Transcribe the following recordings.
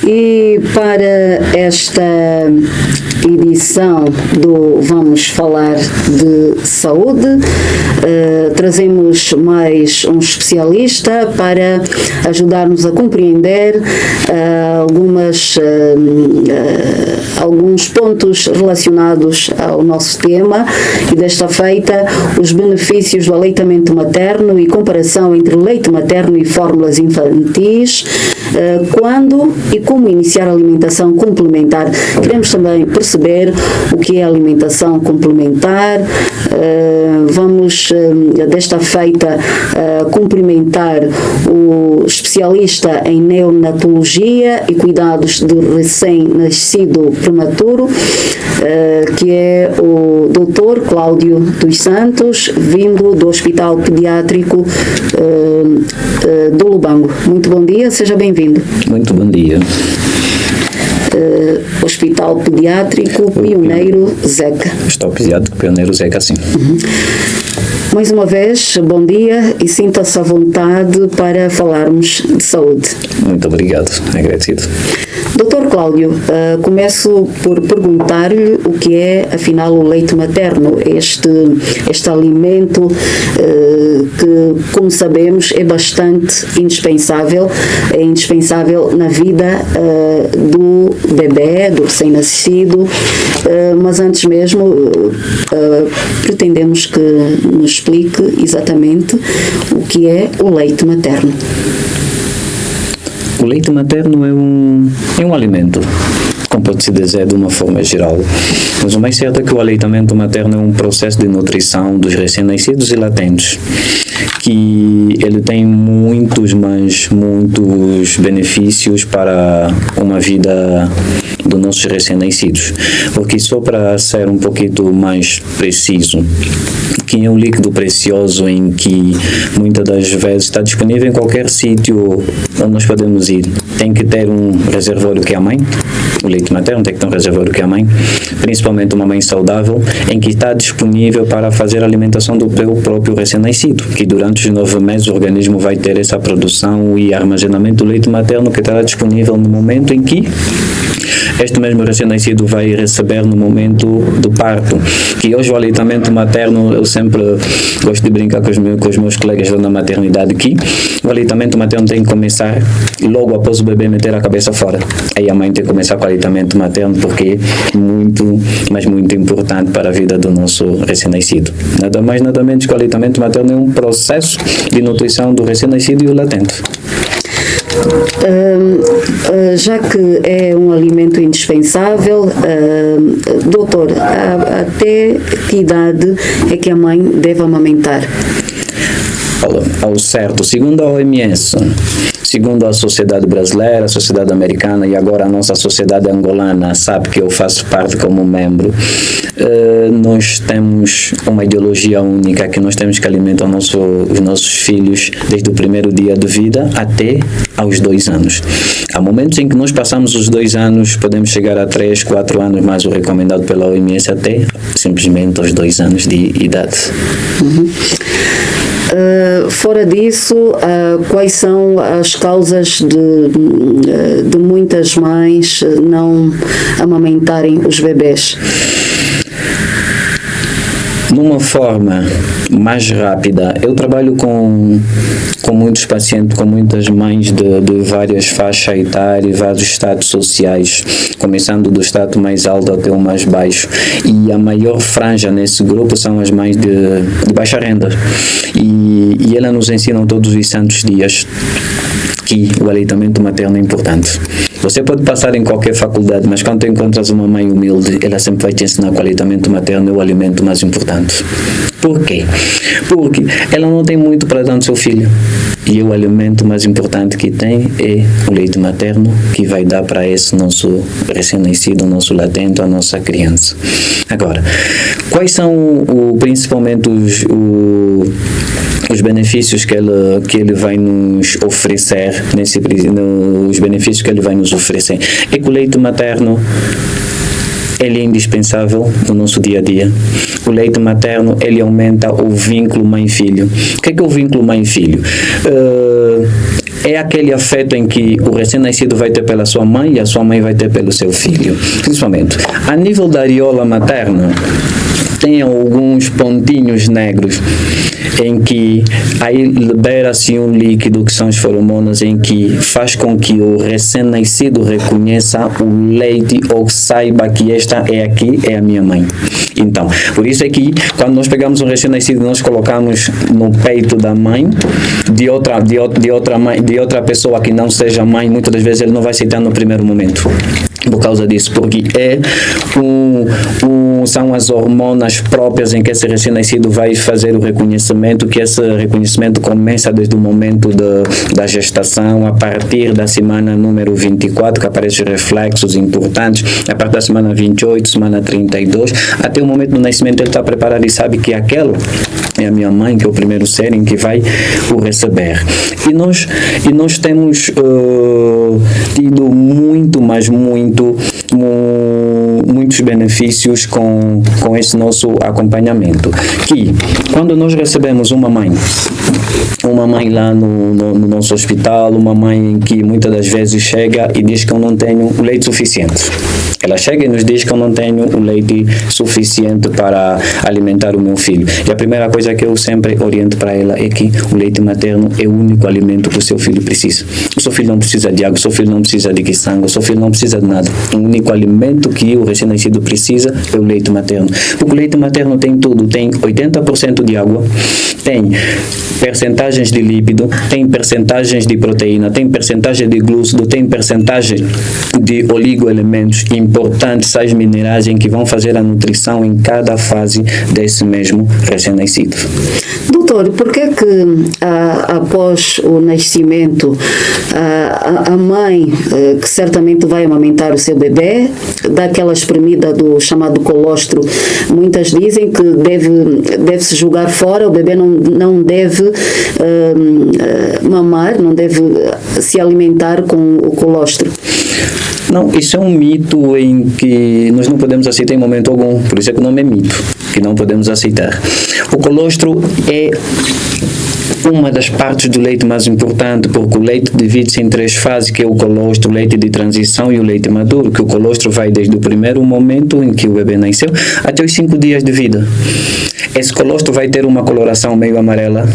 E para esta edição do Vamos Falar de Saúde, trazemos mais um especialista para ajudar-nos a compreender alguns pontos relacionados ao nosso tema, e desta feita os benefícios do aleitamento materno e comparação entre leite materno e fórmulas infantis, quando e como iniciar a alimentação complementar. Queremos também perceber o que é alimentação complementar. Vamos desta feita cumprimentar o especialista em neonatologia e cuidados do recém-nascido prematuro, que é o Dr. Cláudio dos Santos, vindo do Hospital Pediátrico do Lubango. Muito bom dia, seja bem-vindo. Muito bom dia. Hospital Pediátrico Pioneiro Zeca. Hospital Pediátrico Pioneiro Zeca, sim. Mais uma vez, bom dia e sinta-se à vontade para falarmos de saúde. Muito obrigado, agradecido. Dr. Cláudio, começo por perguntar-lhe o que é, afinal, o leite materno, este alimento que, como sabemos, é bastante indispensável, na vida do bebê, do recém-nascido, mas antes mesmo pretendemos que nos explique exatamente o que é o leite materno. O leite materno é um alimento, como pode-se dizer de uma forma geral, mas o mais certo é que o aleitamento materno é um processo de nutrição dos recém-nascidos e latentes, que ele tem muitos benefícios para uma vida dos nossos recém-nascidos, porque só para ser um pouquinho mais preciso, que é um líquido precioso em que muitas das vezes está disponível em qualquer sítio onde nós podemos ir. Tem que ter um reservatório que é a mãe, o leite materno tem que ter um reservatório que é a mãe, principalmente uma mãe saudável, em que está disponível para fazer a alimentação do próprio recém-nascido, que durante os 9 meses o organismo vai ter essa produção e armazenamento do leite materno que estará disponível no momento em que este mesmo recém-nascido vai receber no momento do parto. Que hoje o aleitamento materno, eu sempre gosto de brincar com os meus colegas lá na maternidade, que o aleitamento materno tem que começar logo após o bebê meter a cabeça fora. Aí a mãe tem que começar com o aleitamento materno, porque é muito, mas muito importante para a vida do nosso recém-nascido. Nada mais, nada menos que o aleitamento materno é um processo de nutrição do recém-nascido e do latente. Já que é um alimento indispensável, doutor, até que idade é que a mãe deve amamentar? Ao certo, segundo a OMS, segundo a Sociedade Brasileira, a Sociedade Americana e agora a nossa Sociedade Angolana, sabe que eu faço parte como membro, nós temos uma ideologia única, que nós temos que alimentar os nossos filhos desde o primeiro dia de vida até aos 2 anos. Há momentos em que nós passamos os 2 anos, podemos chegar a 3, 4 anos, mas o recomendado pela OMS até simplesmente aos 2 anos de idade. Fora disso, quais são as causas de muitas mães não amamentarem os bebés? Numa forma mais rápida, eu trabalho com muitos pacientes, com muitas mães de várias faixas etárias, vários estados sociais, começando do estado mais alto até o mais baixo. E a maior franja nesse grupo são as mães de baixa renda. E ela nos ensina todos os santos dias que o aleitamento materno é importante. Você pode passar em qualquer faculdade, mas quando tu encontras uma mãe humilde, ela sempre vai te ensinar que o aleitamento materno é o alimento mais importante. Por quê? Porque ela não tem muito para dar no seu filho. E o alimento mais importante que tem é o leite materno, que vai dar para esse nosso recém-nascido, nosso latente, a nossa criança. Agora, quais são principalmente os benefícios que ele vai nos oferecer, os benefícios que ele vai nos oferecer? É que o leite materno, ele é indispensável no nosso dia a dia. O leite materno, ele aumenta o vínculo mãe-filho. O que é o vínculo mãe-filho? é aquele afeto em que o recém-nascido vai ter pela sua mãe e a sua mãe vai ter pelo seu filho. Principalmente, a nível da areola materna, tem alguns pontinhos negros em que aí libera-se um líquido que são as feromonas, em que faz com que o recém-nascido reconheça o leite ou saiba que esta é aqui, é a minha mãe. Então, por isso é que quando nós pegamos um recém-nascido, nós colocamos no peito da mãe, de outra pessoa que não seja mãe, muitas das vezes ele não vai aceitar no primeiro momento. Por causa disso, porque são as hormonas próprias em que esse recém-nascido vai fazer o reconhecimento, que esse reconhecimento começa desde o momento da gestação, a partir da semana número 24, que aparecem os reflexos importantes, a partir da semana 28, semana 32, até o momento do nascimento ele está preparado e sabe que aquela é a minha mãe, que é o primeiro ser em que vai o receber. E nós temos tido muitos benefícios com esse nosso acompanhamento. Que quando nós recebemos uma mãe lá no nosso hospital, uma mãe que muitas das vezes chega e diz que eu não tenho o leite suficiente. Ela chega e nos diz que eu não tenho o leite suficiente para alimentar o meu filho. E a primeira coisa que eu sempre oriento para ela é que o leite materno é o único alimento que o seu filho precisa. O seu filho não precisa de água, o seu filho não precisa de sangue, o seu filho não precisa de nada. O único alimento que o recém-nascido precisa é o leite materno. Porque o leite materno tem tudo, tem 80% de água, tem percentagens de lípido, tem percentagens de proteína, tem percentagem de glúcido, tem percentagem de oligoelementos importantes, sais minerais em que vão fazer a nutrição em cada fase desse mesmo recém-nascido. Doutor, por que após o nascimento a mãe, que certamente vai amamentar o seu bebê, dá aquela espremida do chamado colostro? Muitas dizem que deve-se jogar fora, o bebê não deve mamar, não deve se alimentar com o colostro. Não, isso é um mito em que nós não podemos aceitar em momento algum, por isso é que o nome é mito, que não podemos aceitar. O colostro é uma das partes do leite mais importante, porque o leite divide-se em 3 fases, que é o colostro, o leite de transição e o leite maduro, que o colostro vai desde o primeiro momento em que o bebê nasceu até os 5 dias de vida. Esse colostro vai ter uma coloração meio amarela,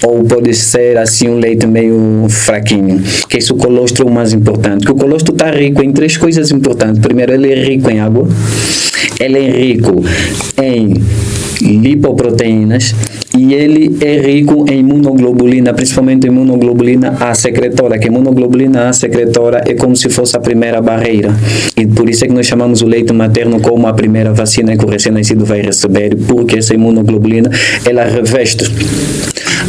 ou pode ser assim um leite meio fraquinho, que esse colostro é o mais importante, que o colostro está rico em 3 coisas importantes. Primeiro, ele é rico em água, ele é rico em lipoproteínas e ele é rico em imunoglobulina, principalmente imunoglobulina A secretora, que a imunoglobulina A secretora é como se fosse a primeira barreira, e por isso é que nós chamamos o leite materno como a primeira vacina que o recém-nascido vai receber, porque essa imunoglobulina ela reveste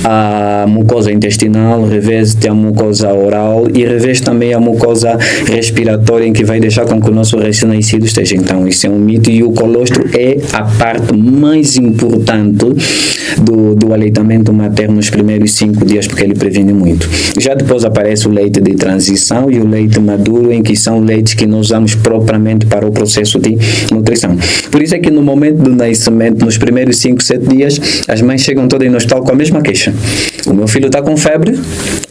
a mucosa intestinal, reveste a mucosa oral e reveste também a mucosa respiratória, em que vai deixar com que o nosso recém-nascido esteja. Então, isso é um mito, e o colostro é a parte mais importante do aleitamento materno nos primeiros 5 dias, porque ele previne muito. Já depois aparece o leite de transição e o leite maduro, em que são leites que nós usamos propriamente para o processo de nutrição. Por isso é que no momento do nascimento, nos primeiros 5, 7 dias, as mães chegam todas no hospital com a mesma queixa. O meu filho está com febre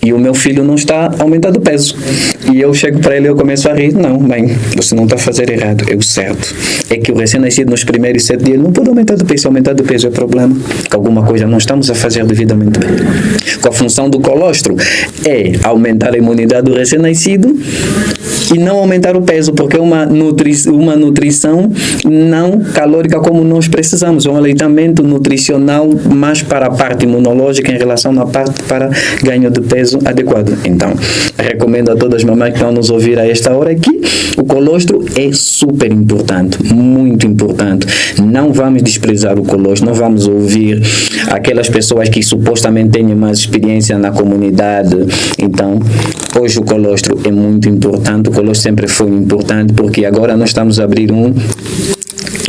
e o meu filho não está aumentando o peso. E eu chego para ele e eu começo a rir. Não, mãe, você não está a fazer errado. É o certo. É que o recém-nascido nos primeiros 7 dias não pode aumentar de peso. Aumentar de peso é problema. Que alguma coisa não estamos a fazer devidamente bem. Com a função do colostro é aumentar a imunidade do recém-nascido e não aumentar o peso, porque é uma nutrição não calórica como nós precisamos. É um aleitamento nutricional mais para a parte imunológica em relação à parte para ganho de peso adequado. Então, recomendo a todas as mamães que estão nos ouvir a esta hora que o colostro é super importante, muito importante. Não vamos desprezar o colostro, não vamos ouvir aquelas pessoas que supostamente têm mais experiência na comunidade. Então, hoje o colostro é muito importante. O colostro sempre foi importante, porque agora nós estamos a abrir um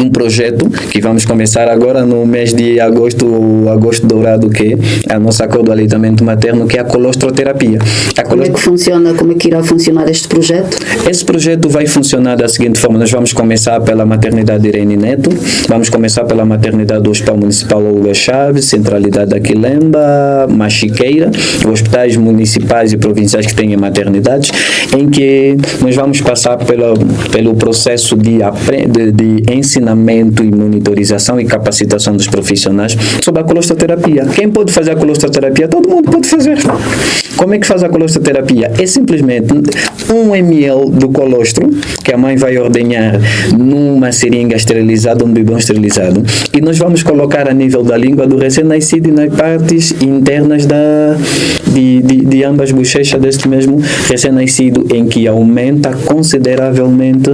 um projeto que vamos começar agora no mês de agosto, o agosto dourado, que é a nossa cor do aleitamento materno, que é a colostroterapia. Como é que funciona, como é que irá funcionar este projeto? Esse projeto vai funcionar da seguinte forma: nós vamos começar pela maternidade Irene Neto, vamos começar pela maternidade do Hospital Municipal Olga Chaves, Centralidade da Quilemba, Machiqueira, hospitais municipais e provinciais que têm maternidades, em que nós vamos passar pelo processo de ensinamento e monitorização e capacitação dos profissionais sobre a colostroterapia. Quem pode fazer a colostroterapia? Todo mundo pode fazer. Como é que faz a colostroterapia? É simplesmente 1 ml do colostro, que a mãe vai ordenhar numa seringa esterilizada, um bidão esterilizado, e nós vamos colocar a nível da língua do recém-nascido e nas partes internas de ambas bochechas deste mesmo recém-nascido, em que aumenta consideravelmente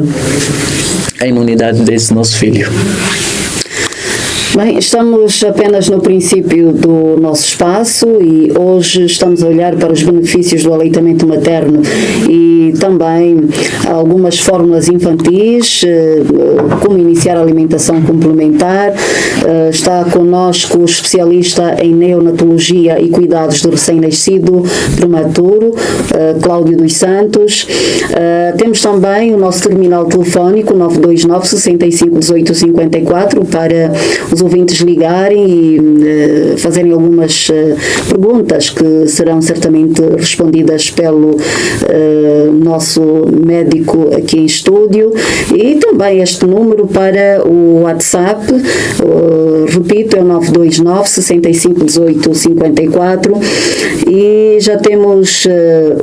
a imunidade desse nosso filho. Bem, estamos apenas no princípio do nosso espaço e hoje estamos a olhar para os benefícios do aleitamento materno e também algumas fórmulas infantis, como iniciar a alimentação complementar. Está connosco o especialista em neonatologia e cuidados do recém-nascido prematuro, Cláudio dos Santos. Temos também o nosso terminal telefónico 929 65 18 54 para os ouvintes ligarem e fazerem algumas perguntas que serão certamente respondidas pelo nosso médico aqui em estúdio, e também este número para o WhatsApp, repito, é o 929 65 18 54, e já temos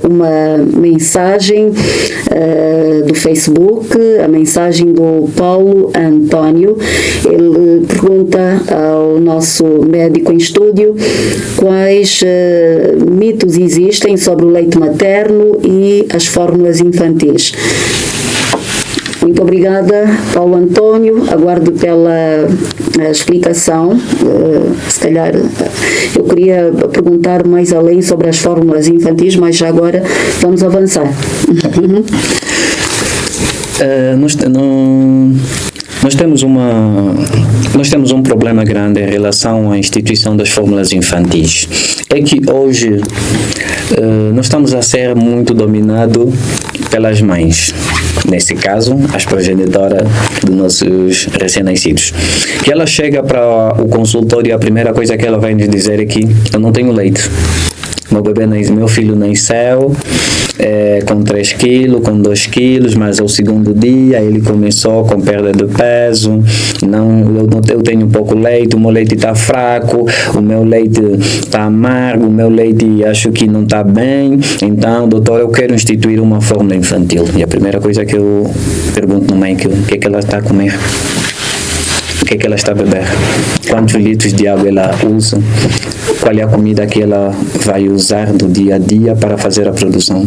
uma mensagem do Facebook, a mensagem do Paulo António. Ele pergunta ao nosso médico em estúdio quais mitos existem sobre o leite materno e as fórmulas infantis. Muito obrigada, Paulo António. Aguardo pela explicação. Se calhar eu queria perguntar mais além sobre as fórmulas infantis, mas já agora vamos avançar. Nós temos um problema grande em relação à instituição das fórmulas infantis. É que hoje nós estamos a ser muito dominados pelas mães. Nesse caso, as progenitoras dos nossos recém-nascidos. Que ela chega para o consultório e a primeira coisa que ela vai nos dizer é que eu não tenho leite. Meu filho nasceu com 3 quilos, com 2 quilos, mas ao segundo dia ele começou com perda de peso, eu tenho pouco leite, o meu leite está fraco, o meu leite está amargo, o meu leite acho que não está bem, então doutor, eu quero instituir uma fórmula infantil. E a primeira coisa que eu pergunto à mãe o que é que ela está a comer? O que é que ela está a beber? Quantos litros de água ela usa? Qual é a comida que ela vai usar do dia a dia para fazer a produção?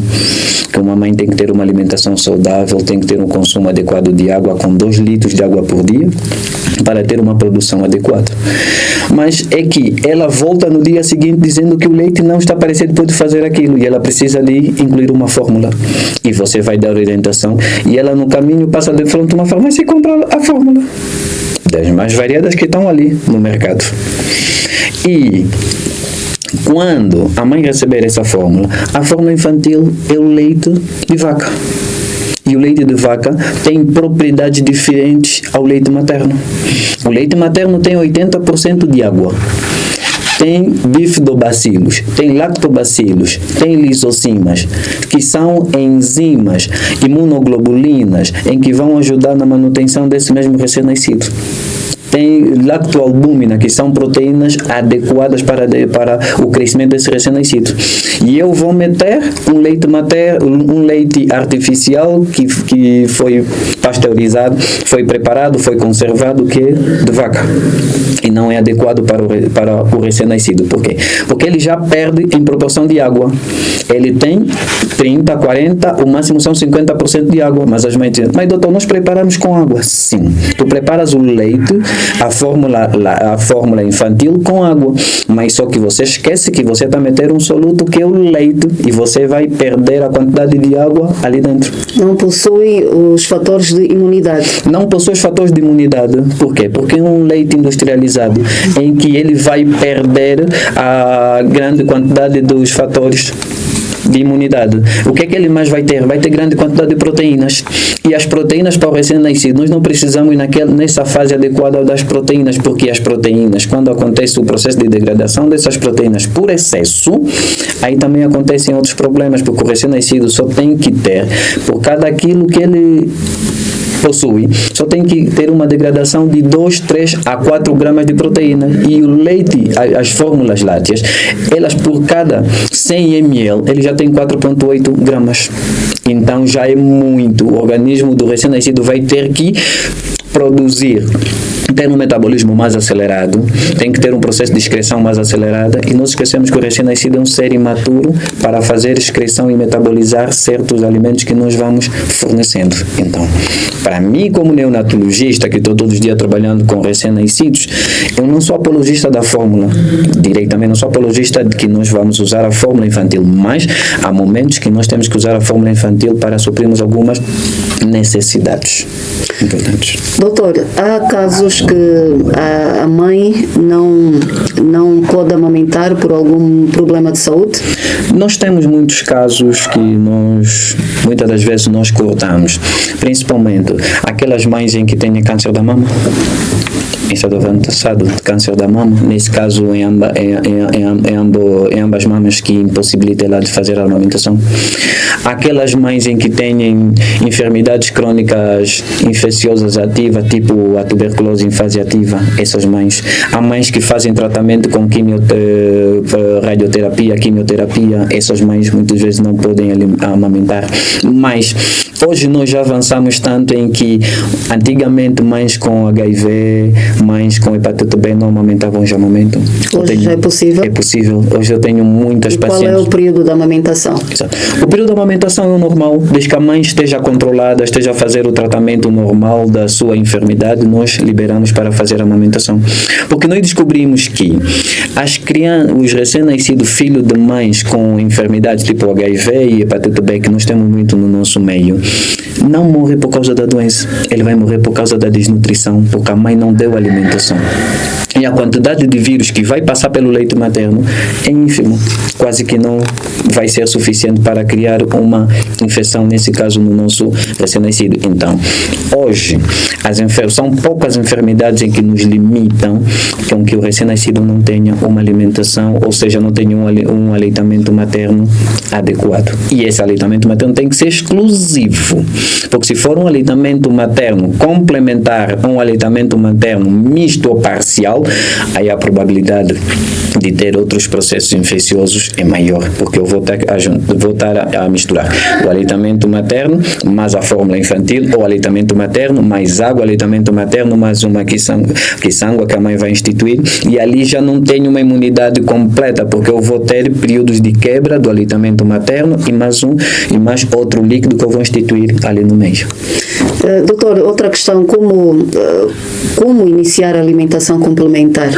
Que uma mãe tem que ter uma alimentação saudável, tem que ter um consumo adequado de água, com 2 litros de água por dia, para ter uma produção adequada. Mas é que ela volta no dia seguinte dizendo que o leite não está parecido, pode fazer aquilo, e ela precisa de incluir uma fórmula. E você vai dar orientação, e ela no caminho passa de frente a uma farmácia e compra a fórmula. Das mais variadas que estão ali no mercado. E quando a mãe receber essa fórmula, a fórmula infantil é o leite de vaca. E o leite de vaca tem propriedades diferentes ao leite materno. O leite materno tem 80% de água. Tem bifidobacillus, tem lactobacilos, tem lisocimas, que são enzimas imunoglobulinas em que vão ajudar na manutenção desse mesmo recém-nascido. Tem lactoalbúmina, que são proteínas adequadas para o crescimento desse recém-nascido. E eu vou meter um leite materno, um leite artificial que foi pasteurizado, foi preparado, foi conservado, que é de vaca. E não é adequado para o recém-nascido. Por quê? Porque ele já perde em proporção de água. Ele tem 30, 40, o máximo são 50% de água. Mas as mães dizem, mas doutor, nós preparamos com água. Sim, tu preparas o leite a fórmula infantil com água, mas só que você esquece que você está a meter um soluto que é o leite e você vai perder a quantidade de água ali dentro. Não possui os fatores de imunidade. Não possui os fatores de imunidade. Por quê? Porque é um leite industrializado em que ele vai perder a grande quantidade dos fatores de imunidade. O que é que ele mais vai ter? Vai ter grande quantidade de proteínas. E as proteínas para o recém-nascido, nós não precisamos nessa fase adequada das proteínas, porque as proteínas, quando acontece o processo de degradação dessas proteínas por excesso, aí também acontecem outros problemas, porque o recém-nascido só tem que ter, por cada quilo que ele possui, só tem que ter uma degradação de 2, 3 a 4 gramas de proteína. E o leite, as fórmulas lácteas, elas por cada 100 ml, ele já tem 4,8 gramas. Então já é muito. O organismo do recém-nascido vai ter que produzir, ter um metabolismo mais acelerado, tem que ter um processo de excreção mais acelerada, e nós esquecemos que o recém-nascido é um ser imaturo para fazer excreção e metabolizar certos alimentos que nós vamos fornecendo. Então, para mim, como neonatologista, que estou todos os dias trabalhando com recém-nascidos, eu não sou apologista da fórmula, diretamente não sou apologista de que nós vamos usar a fórmula infantil, mas há momentos que nós temos que usar a fórmula infantil para suprirmos algumas necessidades importantes. Doutor, há casos que a mãe não pode amamentar por algum problema de saúde? Nós temos muitos casos que muitas das vezes nós cortamos, principalmente aquelas mães em que têm câncer da mama, estado avançado de câncer da mama, nesse caso em ambas mamas, que impossibilita ela de fazer a amamentação. Aquelas mães em que têm enfermidades crônicas infecciosas ativas, tipo a tuberculose em fase ativa, essas mães. Há mães que fazem tratamento com radioterapia, quimioterapia, essas mães muitas vezes não podem amamentar. Mas hoje nós já avançamos tanto em que antigamente mães com HIV, mães com hepatite B não amamentavam, já amamentam. Hoje já é possível? É possível. Hoje eu tenho muitas pacientes. Qual é o período da amamentação? Exato. O período da amamentação é o normal, desde que a mãe esteja controlada, esteja a fazer o tratamento normal da sua enfermidade, nós liberamos para fazer a amamentação. Porque nós descobrimos que as crianças, os recém-nascidos filhos de mães com enfermidades tipo HIV e hepatite B, que nós temos muito no nosso meio, não morre por causa da doença, ele vai morrer por causa da desnutrição, porque a mãe não deu alimentação. E a quantidade de vírus que vai passar pelo leite materno é ínfimo, quase que não vai ser suficiente para criar uma infecção, nesse caso no nosso recém-nascido. Então, hoje, são poucas enfermidades em que nos limitam com que o recém-nascido não tenha uma alimentação, ou seja, não tenha um aleitamento materno adequado. E esse aleitamento materno tem que ser exclusivo, porque se for um aleitamento materno complementar, um aleitamento materno misto ou parcial, aí a probabilidade de ter outros processos infecciosos é maior, porque eu vou estar a misturar o aleitamento materno mais a fórmula infantil, ou aleitamento materno mais água, aleitamento materno mais uma quiçanga que a mãe vai instituir, e ali já não tenho uma imunidade completa, porque eu vou ter períodos de quebra do aleitamento materno e mais outro líquido que eu vou instituir ali no meio. Doutor, outra questão, como iniciar a alimentação complementar?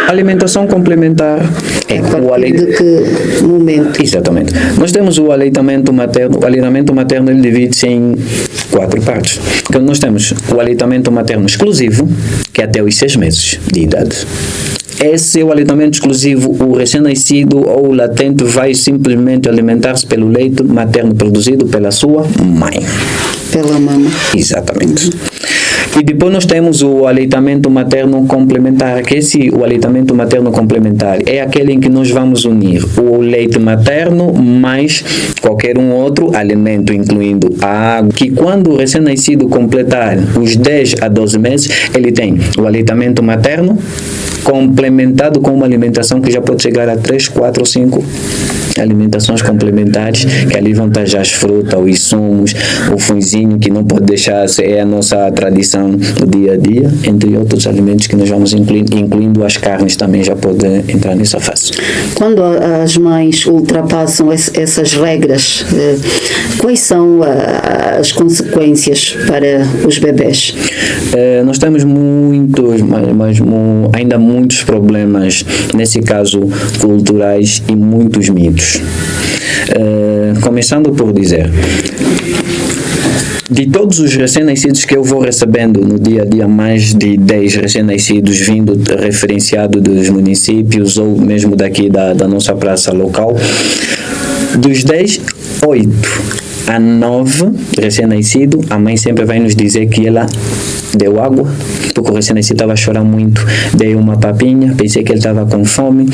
Alimentação complementar é o aleitamento. De que momento? Exatamente. Nós temos o aleitamento materno. O aleitamento materno ele divide-se em 4 partes. Então, nós temos o aleitamento materno exclusivo, que é até os 6 meses de idade. Esse é o aleitamento exclusivo. O recém-nascido ou o latente vai simplesmente alimentar-se pelo leite materno produzido pela sua mãe. Pela mama. Exatamente. E depois nós temos o aleitamento materno complementar, que o aleitamento materno complementar é aquele em que nós vamos unir o leite materno mais qualquer outro alimento, incluindo a água, que quando o recém-nascido completar os 10 a 12 meses, ele tem o aleitamento materno complementado com uma alimentação que já pode chegar a 3, 4 ou 5 alimentações complementares, que ali vão estar já as frutas, os insumos, o funzinho que não pode deixar ser, é a nossa tradição do dia a dia, entre outros alimentos que nós vamos incluindo as carnes também já pode entrar nessa fase. Quando as mães ultrapassam essas regras, quais são as consequências para os bebés? Nós temos ainda muitos problemas, nesse caso culturais, e muitos mitos. Começando por dizer, de todos os recém-nascidos que eu vou recebendo no dia a dia, mais de 10 recém-nascidos vindo referenciado dos municípios ou mesmo daqui da nossa praça local, dos 10, 8 a 9 recém-nascido, a mãe sempre vai nos dizer que ela deu água, porque o recém-nascido estava a chorar muito, dei uma papinha, pensei que ele estava com fome,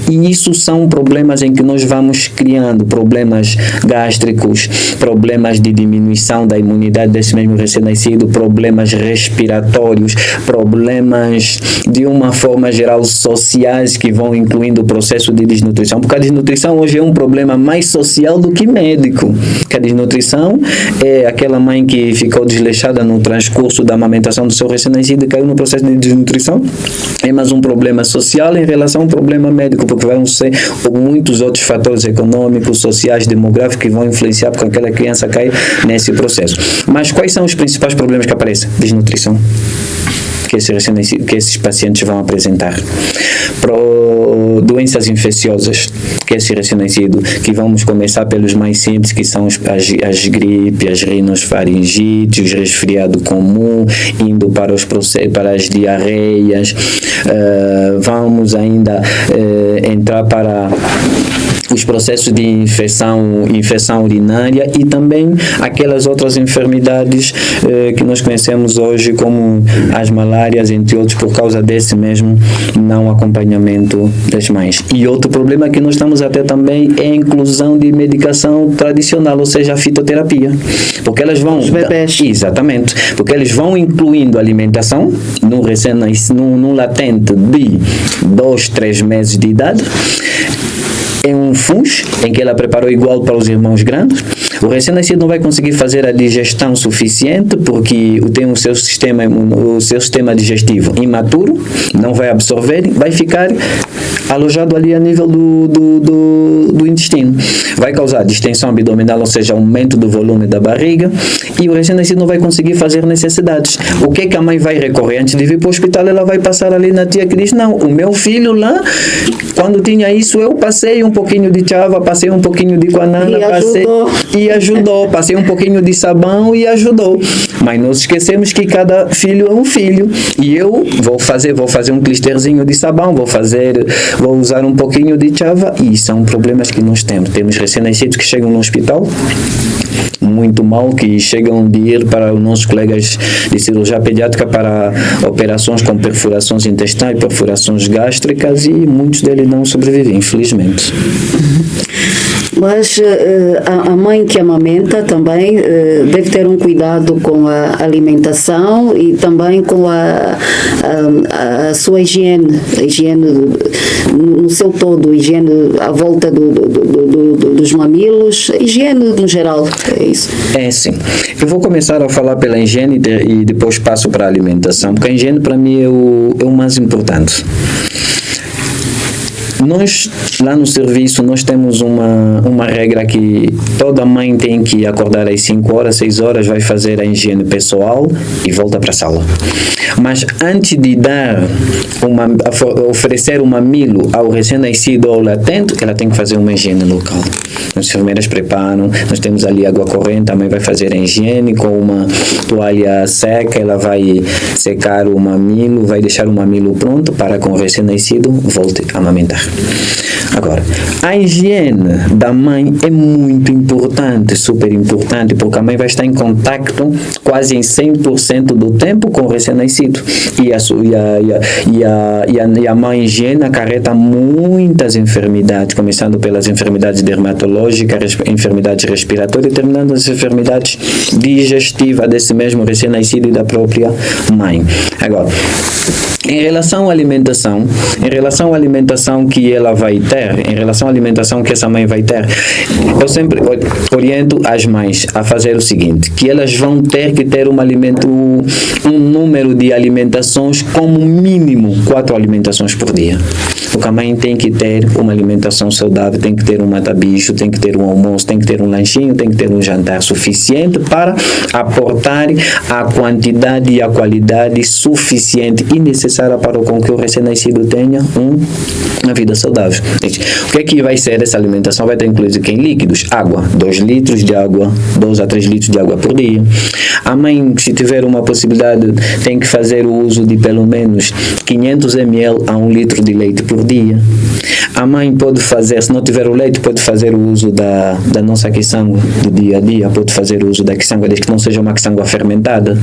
e isso são problemas em que nós vamos criando problemas gástricos, problemas de diminuição da imunidade desse mesmo recém-nascido, problemas respiratórios, problemas de uma forma geral sociais que vão incluindo o processo de desnutrição, porque a desnutrição hoje é um problema mais social do que médico, que a desnutrição é aquela mãe que ficou desleixada no transcurso da amamentação do seu recém-nascido e caiu no processo de desnutrição, é mais um problema social em relação a um problema médico, porque vão ser muitos outros fatores econômicos, sociais, demográficos que vão influenciar porque aquela criança cai nesse processo. Mas quais são os principais problemas que aparecem? Desnutrição que esses pacientes vão apresentar, doenças infecciosas que esse recém-nascido, que vamos começar pelos mais simples, que são as gripes, as rinofaringites, os resfriado comum, indo para as diarreias, vamos ainda entrar para os processos de infecção urinária e também aquelas outras enfermidades que nós conhecemos hoje como as malárias, entre outros, por causa desse mesmo não acompanhamento das mães. E outro problema que nós estamos a ter também é a inclusão de medicação tradicional, ou seja, a fitoterapia, porque elas vão... Os bebés. Exatamente, porque eles vão incluindo alimentação num latente de 2, 3 meses de idade, em um FUNS, em que ela preparou igual para os irmãos grandes. O recém-nascido não vai conseguir fazer a digestão suficiente porque tem o seu sistema digestivo imaturo, não vai absorver, vai ficar alojado ali a nível do intestino. Vai causar distensão abdominal, ou seja, aumento do volume da barriga, e o recém-nascido não vai conseguir fazer necessidades. O que é que a mãe vai recorrer? Antes de vir para o hospital, ela vai passar ali na tia que diz, não, o meu filho lá, quando tinha isso, eu passei um pouquinho de chava, passei um pouquinho de guanana, e ajudou, passei um pouquinho de sabão e ajudou. Mas nós esquecemos que cada filho é um filho, e eu vou fazer um clisterzinho de sabão, vou usar um pouquinho de chava, e são problemas que nós temos. Temos recém-nascidos que chegam no hospital muito mal, que chegam de ir para os nossos colegas de cirurgia pediátrica para operações com perfurações intestinais, perfurações gástricas, e muitos deles não sobrevivem, infelizmente. Mas a mãe que amamenta também deve ter um cuidado com a alimentação e também com a sua higiene, a higiene no seu todo, higiene à volta dos mamilos, higiene no geral, é isso? É sim. Eu vou começar a falar pela higiene e depois passo para a alimentação, porque a higiene para mim é o mais importante. Nós, lá no serviço, nós temos uma regra que toda mãe tem que acordar às 5 horas, 6 horas, vai fazer a higiene pessoal e volta para a sala. Mas antes de oferecer um mamilo ao recém-nascido ou latente, ela tem que fazer uma higiene local. As enfermeiras preparam, nós temos ali água corrente, a mãe vai fazer a higiene com uma toalha seca, ela vai secar o mamilo, vai deixar o mamilo pronto para que o recém-nascido volte a amamentar. Agora, a higiene da mãe é muito importante, super importante, porque a mãe vai estar em contacto quase em 100% do tempo com o recém-nascido. E a má higiene acarreta muitas enfermidades, começando pelas enfermidades dermatológicas, enfermidades respiratórias, terminando nas enfermidades digestivas desse mesmo recém-nascido e da própria mãe. Agora, em relação à alimentação que ela vai ter, em relação à alimentação que essa mãe vai ter, eu sempre oriento as mães a fazer o seguinte, que elas vão ter que ter um número de alimentações como mínimo 4 alimentações por dia. Porque a mãe tem que ter uma alimentação saudável, tem que ter um mata-bicho, tem que ter um almoço, tem que ter um lanchinho, tem que ter um jantar suficiente para aportar a quantidade e a qualidade suficiente e necessária para que o recém-nascido tenha uma vida saudável. O que é que vai ser essa alimentação? Vai ter incluído em líquidos, água, 2 litros de água, 2 a 3 litros de água por dia. A mãe, se tiver uma possibilidade, tem que fazer o uso de pelo menos 500 ml a 1 litro de leite por dia. A mãe pode fazer, se não tiver o leite, pode fazer o uso da nossa quiçanga do dia a dia, pode fazer o uso da quiçanga, desde que não seja uma quiçanga fermentada.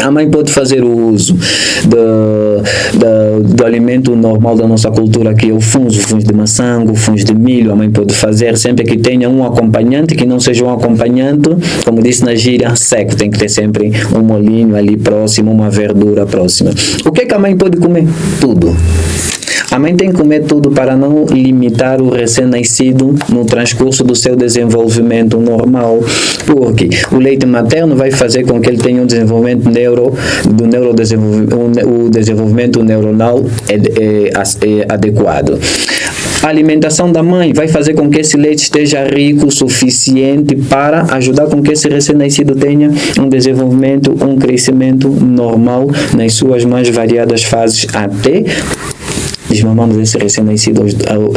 A mãe pode fazer o uso do alimento normal da nossa cultura, que é o fungo de maçã, o fungo de milho. A mãe pode fazer sempre que tenha um acompanhante, que não seja um acompanhante, como disse na gíria, seco. Tem que ter sempre um molinho ali próximo, uma verdura próxima. O que a mãe pode comer? Tudo. A mãe tem que comer tudo para não limitar o recém-nascido no transcurso do seu desenvolvimento normal, porque o leite materno vai fazer com que ele tenha um desenvolvimento o desenvolvimento neuronal adequado. A alimentação da mãe vai fazer com que esse leite esteja rico o suficiente para ajudar com que esse recém-nascido tenha um desenvolvimento, um crescimento normal nas suas mais variadas fases, até desmamamos esse recém-nascido,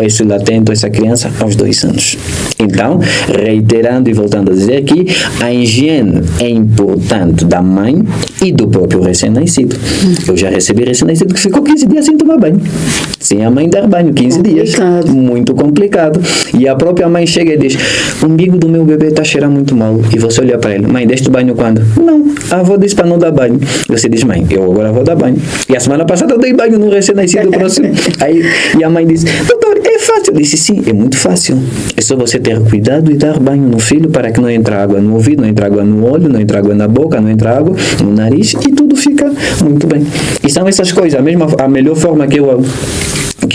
esse latente, essa criança, aos 2 anos. Então, reiterando e voltando a dizer que a higiene é importante da mãe e do próprio recém-nascido. Eu já recebi recém-nascido que ficou 15 dias sem tomar banho. Sem a mãe dar banho, 15 dias. Muito complicado. E a própria mãe chega e diz, o umbigo do meu bebê está a cheirar muito mal. E você olha para ele, mãe, deste banho quando? Não, a avó disse para não dar banho. Você diz, mãe, eu agora vou dar banho. E a semana passada eu dei banho no recém-nascido próximo. E a mãe disse, doutor, é fácil. Eu disse, sim, é muito fácil. É só você ter cuidado e dar banho no filho para que não entre água no ouvido, não entre água no olho, não entre água na boca, não entre água no nariz e tudo fica muito bem. E são essas coisas, a melhor forma que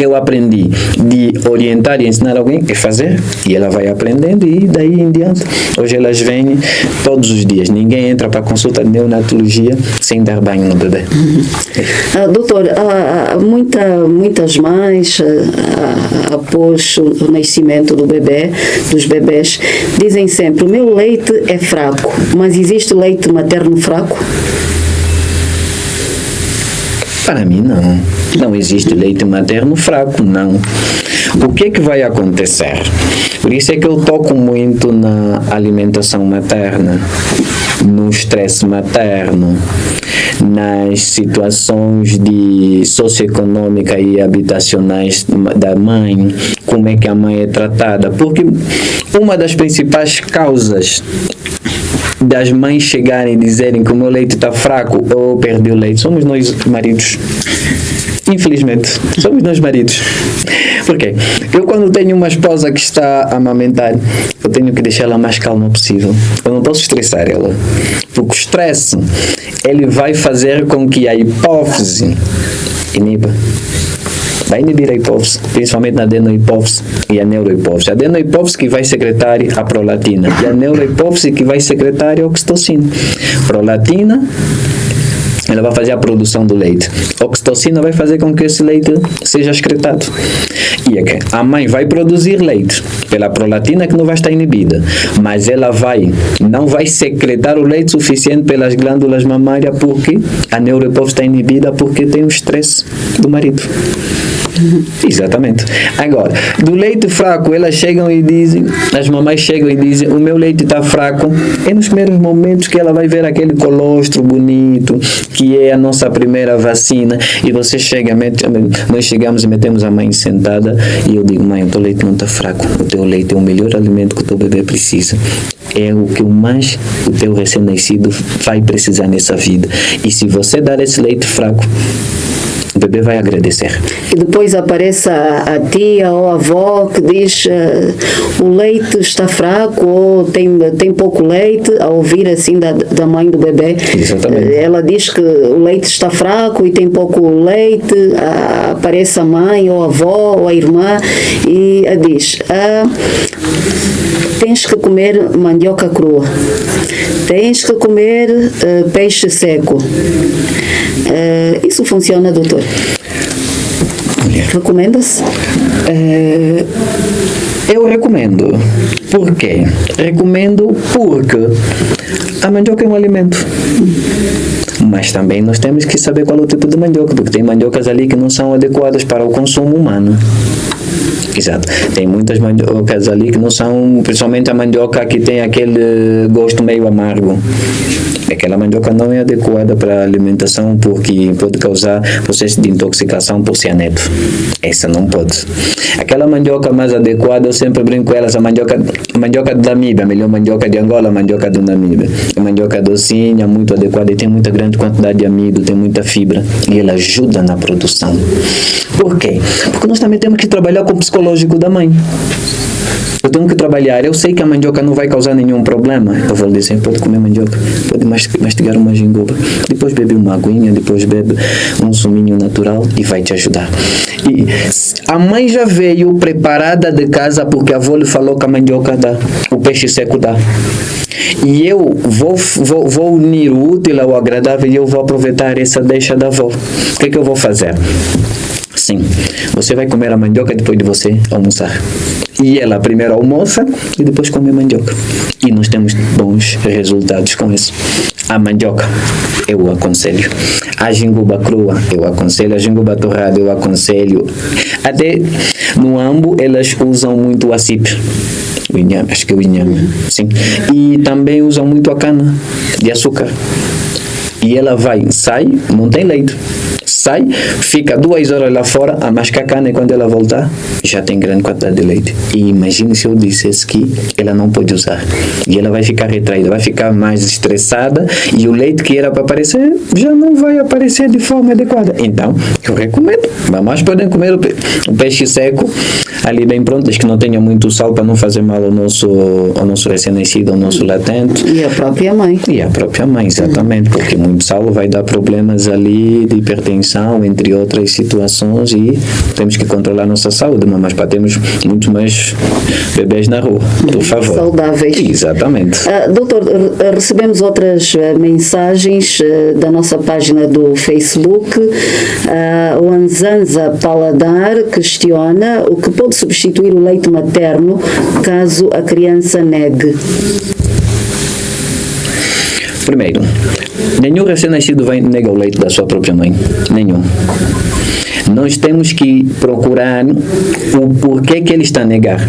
eu aprendi de orientar e ensinar alguém é fazer, e ela vai aprendendo e daí em diante. Hoje elas vêm todos os dias, ninguém entra para consulta de neonatologia sem dar banho no bebê. Doutor, muitas mães após o nascimento dos bebés, dizem sempre, o meu leite é fraco, mas existe leite materno fraco? Para mim, não. Não existe leite materno fraco, não. O que é que vai acontecer? Por isso é que eu toco muito na alimentação materna, no estresse materno, nas situações socioeconômicas e habitacionais da mãe, como é que a mãe é tratada. Porque uma das principais causas das mães chegarem e dizerem que o meu leite está fraco ou eu perdi o leite, somos nós maridos. Infelizmente, somos nós maridos. Por quê? Eu, quando tenho uma esposa que está a amamentar, eu tenho que deixar ela mais calma possível. Eu não posso estressar ela. Porque o estresse, ele vai fazer com que a hipófise iniba. Vai inibir a hipófise, principalmente na adenohipófise e a neurohipófise. A adenohipófise que vai secretar a prolatina e a neurohipófise que vai secretar a oxitocina. Prolatina, ela vai fazer a produção do leite. A oxitocina vai fazer com que esse leite seja excretado. E é que a mãe vai produzir leite pela prolatina que não vai estar inibida, mas ela não vai secretar o leite suficiente pelas glândulas mamárias porque a neurohipófise está inibida porque tem o estresse do marido. Exatamente. Agora, do leite fraco, elas chegam e dizem, as mamães chegam e dizem, o meu leite está fraco. É nos primeiros momentos que ela vai ver aquele colostro bonito, que é a nossa primeira vacina, e você chega, nós chegamos e metemos a mãe sentada, e eu digo, mãe, o teu leite não está fraco, o teu leite é o melhor alimento que o teu bebê precisa. É o que mais o teu recém-nascido vai precisar nessa vida. E se você dar esse leite fraco, o bebê vai agradecer. E depois aparece a tia ou a avó que diz o leite está fraco ou tem pouco leite, a ouvir assim da mãe do bebê. Exatamente. Ela diz que o leite está fraco e tem pouco leite, aparece a mãe ou a avó ou a irmã e diz, tens que comer mandioca crua, tens que comer peixe seco. Isso funciona, doutor? Recomenda-se? Eu recomendo. Por quê? Recomendo porque a mandioca é um alimento. Mas também nós temos que saber qual é o tipo de mandioca, porque tem mandiocas ali que não são adequadas para o consumo humano. Exato. Tem muitas mandiocas ali que não são, principalmente a mandioca que tem aquele gosto meio amargo. Aquela mandioca não é adequada para a alimentação porque pode causar processo de intoxicação por cianeto. Essa não pode. Aquela mandioca mais adequada, eu sempre brinco com elas, a mandioca do Namíbia, a melhor mandioca de Angola, a mandioca do Namíbia. A mandioca docinha, muito adequada e tem muita grande quantidade de amido, tem muita fibra e ela ajuda na produção. Por quê? Porque nós também temos que trabalhar com o psicológico da mãe. Eu tenho que trabalhar, eu sei que a mandioca não vai causar nenhum problema. Eu vou dizer, pode comer mandioca, pode mastigar uma gingoba, depois bebe uma aguinha, depois bebe um suminho natural e vai te ajudar. E a mãe já veio preparada de casa porque a avó lhe falou que a mandioca dá, o peixe seco dá. E eu vou unir o útil ao agradável e eu vou aproveitar essa deixa da avó. O que é que eu vou fazer? Sim, você vai comer a mandioca depois de você almoçar. E ela primeiro almoça e depois come a mandioca. E nós temos bons resultados com isso. A mandioca, eu aconselho. A gingoba crua, eu aconselho. A gingoba torrada, eu aconselho. Até no Ambo, elas usam muito o acipe. O inhame, acho que é o inhame. Sim. E também usam muito a cana de açúcar. E ela sai, não tem leite. Sai, fica 2 horas lá fora a mascar cana e quando ela voltar já tem grande quantidade de leite. E imagine se eu dissesse que ela não pode usar e ela vai ficar retraída, vai ficar mais estressada e o leite que era para aparecer já não vai aparecer de forma adequada. Então, eu recomendo, mamães podem comer o peixe seco ali bem pronto, desde que não tenha muito sal para não fazer mal ao nosso recém-nascido, ao nosso latente. E a própria mãe. E a própria mãe, exatamente, porque muito sal vai dar problemas ali de hipertensão, entre outras situações, e temos que controlar a nossa saúde, mas para termos muito mais bebês na rua, por favor. Saudáveis. Exatamente. Doutor, recebemos outras mensagens da nossa página do Facebook. O Anzanza Paladar questiona o que pode substituir o leite materno caso a criança negue. Primeiro, nenhum recém-nascido vai negar o leite da sua própria mãe. Nenhum. Nós temos que procurar o porquê que ele está a negar.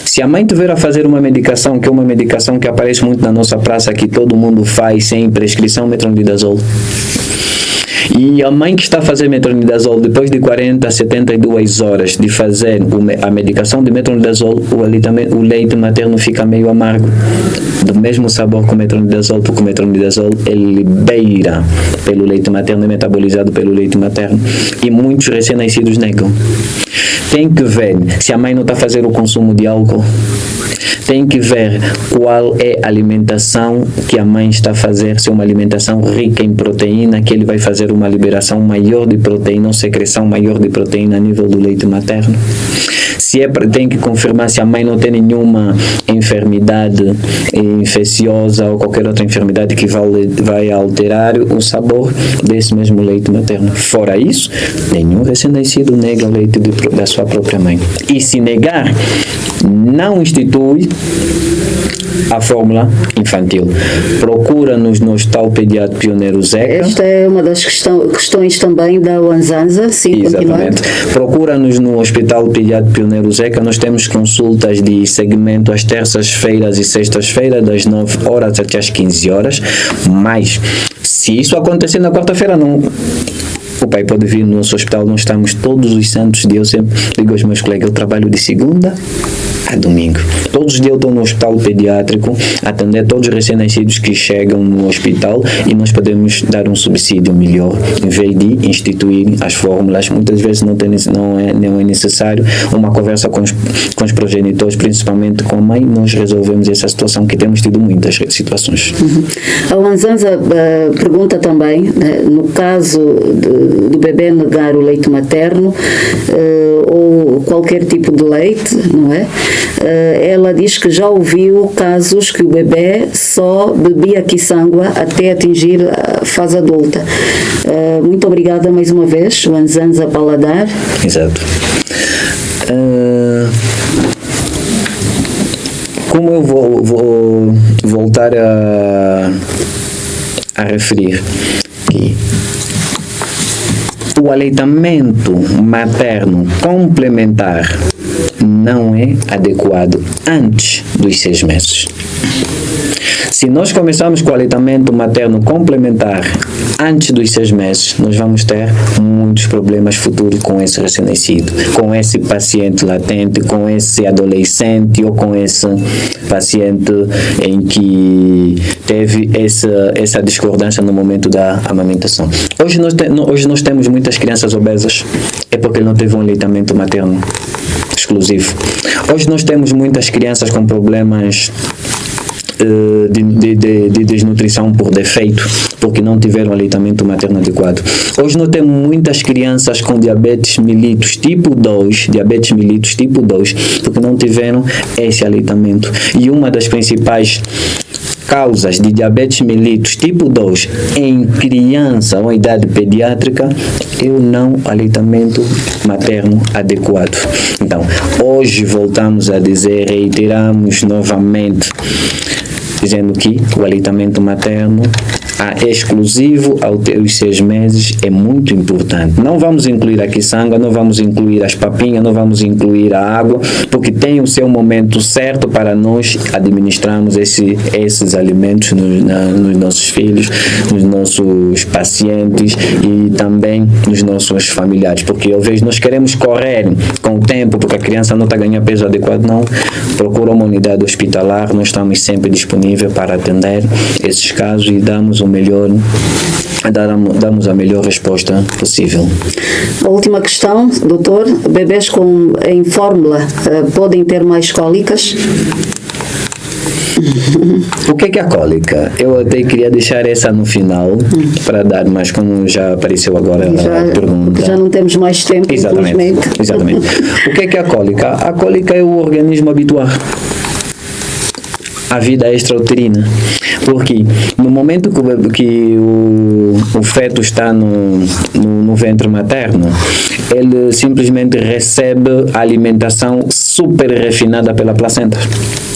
Se a mãe tiver a fazer uma medicação, que é uma medicação que aparece muito na nossa praça, que todo mundo faz sem prescrição, metronidazol. E a mãe que está a fazer metronidazol, depois de 40 a 72 horas de fazer a medicação de metronidazol, o leite materno fica meio amargo, do mesmo sabor com o metronidazol, porque o metronidazol ele beira pelo leite materno, é metabolizado pelo leite materno. E muitos recém-nascidos negam. Tem que ver se a mãe não está a fazer o consumo de álcool. Tem que ver qual é a alimentação que a mãe está a fazer, se é uma alimentação rica em proteína, que ele vai fazer uma liberação maior de proteína, ou secreção maior de proteína a nível do leite materno. Tem que confirmar se a mãe não tem nenhuma enfermidade infecciosa ou qualquer outra enfermidade que vai alterar o sabor desse mesmo leite materno. Fora isso, nenhum recém-nascido nega o leite da sua própria mãe. E se negar, não institui a fórmula infantil. Procura-nos no Hospital Pediátrico Pioneiro Zeca. Esta é uma das questões também da Wanzanza, sim, exatamente. Procura-nos no Hospital Pediátrico Pioneiro Zeca. Nós temos consultas de segmento às terças-feiras e sextas-feiras, das 9 horas até às 15 horas. Mas, se isso acontecer na quarta-feira, não... O pai pode vir no nosso hospital, nós estamos todos os santos dias. Eu sempre digo aos meus colegas, eu trabalho de segunda a domingo. Todos os dias eu estou no hospital pediátrico, atender todos os recém-nascidos que chegam no hospital, e nós podemos dar um subsídio melhor, em vez de instituir as fórmulas. Muitas vezes não é necessário uma conversa com os progenitores, principalmente com a mãe. Nós resolvemos essa situação, que temos tido muitas situações. A Wanzanza pergunta também, no caso do bebê negar o leite materno ou qualquer tipo de leite, não é? Ela diz que já ouviu casos que o bebê só bebia quiçangua até atingir a fase adulta. Muito obrigada mais uma vez, Wanzanza Paladar. Exato. Como eu vou voltar a referir que o aleitamento materno complementar não é adequado antes dos 6 meses. Se nós começarmos com o aleitamento materno complementar antes dos 6 meses, nós vamos ter muitos problemas futuros com esse recém-nascido, com esse paciente latente, com esse adolescente ou com esse paciente em que teve essa discordância no momento da amamentação. Hoje nós temos muitas crianças obesas, é porque ele não teve um aleitamento materno exclusivo. Hoje nós temos muitas crianças com problemas de desnutrição por defeito, porque não tiveram aleitamento materno adequado. Hoje nós temos muitas crianças com diabetes mellitus tipo 2, porque não tiveram esse aleitamento. E uma das principais causas de diabetes mellitus tipo 2 em criança ou idade pediátrica é o não aleitamento materno adequado. Então, hoje voltamos a dizer, reiteramos novamente, dizendo que o aleitamento materno exclusivo aos 6 meses é muito importante. Não vamos incluir a quiçanga, não vamos incluir as papinhas, não vamos incluir a água, porque tem o seu momento certo para nós administrarmos esses alimentos nos nossos filhos, nos nossos pacientes e também nos nossos familiares, porque às vezes nós queremos correr com o tempo, porque a criança não está ganhando peso adequado. Não, procura uma unidade hospitalar, nós estamos sempre disponíveis para atender esses casos e damos a melhor resposta possível. A última questão, doutor: bebês em fórmula podem ter mais cólicas? O que é a cólica? Eu até queria deixar essa no final para dar, mas como já apareceu agora a pergunta. Já não temos mais tempo. Exatamente. O que é a cólica? A cólica é o organismo habituar a vida extrauterina, porque no momento que o feto está no ventre materno, ele simplesmente recebe a alimentação super refinada pela placenta.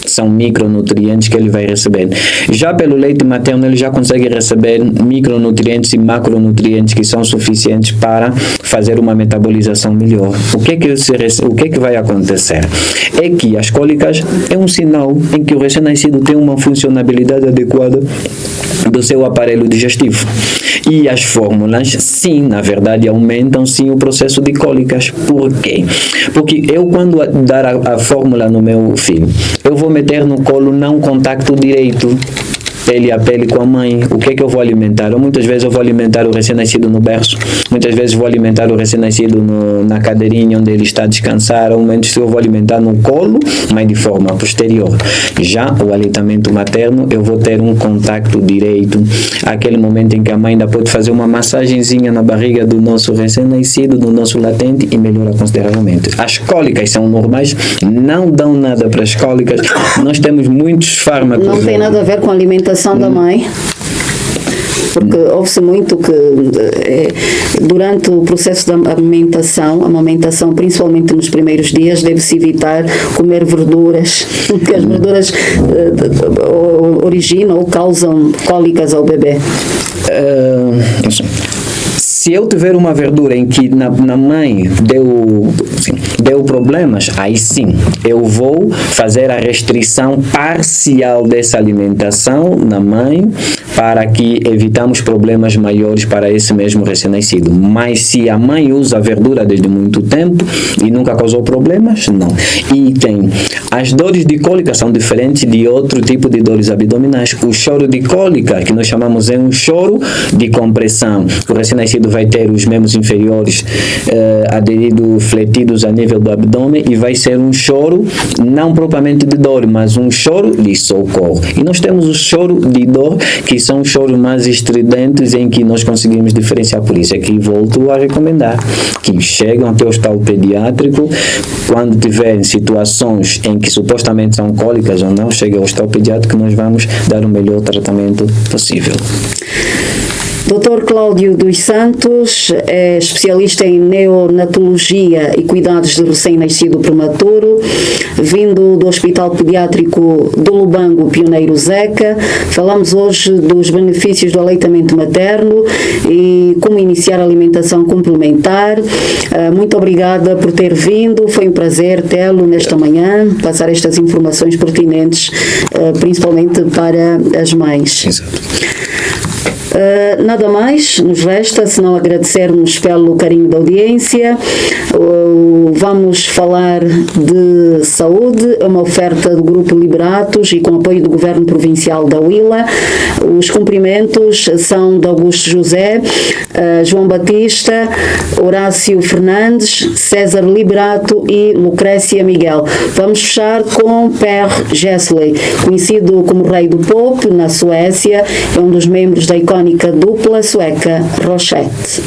São micronutrientes que ele vai receber. Já pelo leite materno, ele já consegue receber micronutrientes e macronutrientes que são suficientes para fazer uma metabolização melhor. O que vai acontecer? É que as cólicas é um sinal em que o recém-nascido tem uma funcionalidade adequada do seu aparelho digestivo. E as fórmulas, sim, na verdade, aumentam sim o processo de cólicas. Por quê? Porque eu, quando dar a fórmula no meu filho, eu vou meter no colo não contacto direito, pele a pele com a mãe. O que eu vou alimentar? Muitas vezes eu vou alimentar o recém-nascido no berço, muitas vezes vou alimentar o recém-nascido na cadeirinha onde ele está a descansar, ou momentos eu vou alimentar no colo, mas de forma posterior. Já o aleitamento materno, eu vou ter um contacto direito, aquele momento em que a mãe ainda pode fazer uma massagenzinha na barriga do nosso recém-nascido, do nosso latente, e melhora consideravelmente. As cólicas são normais, não dão nada para as cólicas. Nós temos muitos fármacos. Não tem nada a ver com a alimentação da mãe? Porque ouve-se muito que durante o processo da amamentação, principalmente nos primeiros dias, deve-se evitar comer verduras, porque as verduras originam ou causam cólicas ao bebê. Se eu tiver uma verdura em que na mãe deu problemas, aí sim, eu vou fazer a restrição parcial dessa alimentação na mãe para que evitamos problemas maiores para esse mesmo recém-nascido. Mas se a mãe usa a verdura desde muito tempo e nunca causou problemas, não. E as dores de cólica são diferentes de outro tipo de dores abdominais. O choro de cólica, que nós chamamos um choro de compressão, o recém-nascido vai ter os membros inferiores fletidos a nível do abdômen e vai ser um choro não propriamente de dor, mas um choro de socorro. E nós temos o choro de dor, que são choros mais estridentes, em que nós conseguimos diferenciar. Por isso é que volto a recomendar que chegam até o hospital pediátrico quando tiverem situações em que supostamente são cólicas ou não, cheguem ao hospital pediátrico, nós vamos dar o melhor tratamento possível. Dr. Cláudio dos Santos é especialista em neonatologia e cuidados de recém-nascido prematuro, vindo do Hospital Pediátrico do Lubango Pioneiro Zeca. Falamos hoje dos benefícios do aleitamento materno e como iniciar a alimentação complementar. Muito obrigada por ter vindo, foi um prazer tê-lo nesta manhã, passar estas informações pertinentes, principalmente para as mães. Exato. Nada mais nos resta senão agradecermos pelo carinho da audiência. Vamos falar de saúde, uma oferta do Grupo Liberatos e com apoio do Governo Provincial da Huila. Os cumprimentos são de Augusto José, João Batista, Horácio Fernandes, César Liberato e Lucrécia Miguel. Vamos fechar com Per Gessle, conhecido como Rei do Pop na Suécia, é um dos membros da icônica dupla sueca Roxette.